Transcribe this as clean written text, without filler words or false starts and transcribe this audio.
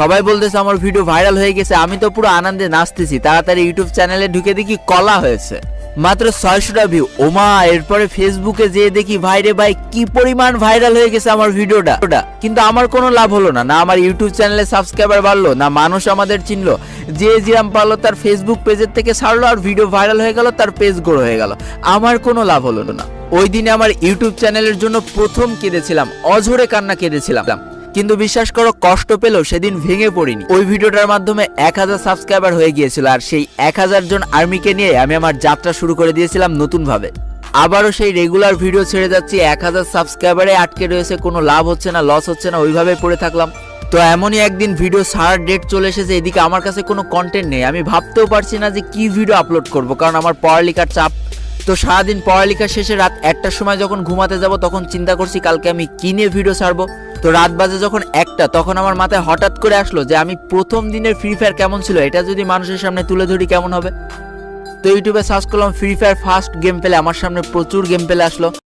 সবাই বলতেছে আমার ভিডিও ভাইরাল হয়ে গেছে, আমি তো পুরো আনন্দে নাচতেছি। তাড়াতাড়ি ইউটিউব চ্যানেলে ঢুকে দেখি কলা হয়েছে মাত্র 600টা ভিউ। ওমা, এরপরে ফেসবুকে যেয়ে দেখি ভাইরে ভাই কি পরিমাণ ভাইরাল হয়ে গেছে আমার ভিডিওটা। কিন্তু আমার কোনো লাভ হলো না, না আমার ইউটিউব চ্যানেলে সাবস্ক্রাইবার বাড়লো, না মানুষ আমাদের চিনলো। যে যেরাম পারলো তার ফেসবুক পেজের থেকে ছাড়লো আর ভিডিও ভাইরাল হয়ে গেল, তার পেজ গ্রো হয়ে গেল। আমার কোনো লাভ হলো না। ওই দিনে আমার ইউটিউব চ্যানেলের জন্য প্রথম কেঁদেছিলাম, অঝরে কান্না কেঁদেছিলাম। কিন্তু বিশ্বাস করো, কষ্ট পেলেও সেদিন ভেঙে পড়িনি। ওই ভিডিওটার মাধ্যমে 1000 সাবস্ক্রাইবার হয়ে গিয়েছিল, আর সেই 1000 জন আর্মিকে নিয়ে আমি আমার যাত্রা শুরু করে দিয়েছিলাম নতুন ভাবে। আবারও সেই রেগুলার ভিডিও ছেড়ে যাচ্ছি, 1000 সাবস্ক্রাইবারে আটকে রয়েছে, কোনো লাভ হচ্ছে না, লস হচ্ছে না, ওইভাবে পড়ে থাকলাম। তো এমনই একদিন ভিডিও ছাড়ার ডেট চলে এসেছে, এদিকে আমার কাছে কোনো কন্টেন্ট নেই। আমি ভাবতেও পারছি না যে কি ভিডিও আপলোড করব, কারণ আমার পড়ালেখার চাপ। তো সারাদিন পড়ালেখা শেষে রাত 1টার সময় যখন ঘুমাতে যাব, তখন চিন্তা করছি কালকে আমি কি নিয়ে ভিডিও ছাড়বো। তো রাত বাজে যখন 1টা, তখন আমার মাথায় হঠাৎ করে আসলো যে আমি প্রথম দিনের ফ্রি ফায়ার কেমন ছিল, এটা যদি মানুষের সামনে তুলে ধরি কেমন হবে। তো ইউটিউবে সার্চ করলাম free fire first game play, আমার সামনে প্রচুর গেম প্লে আসলো।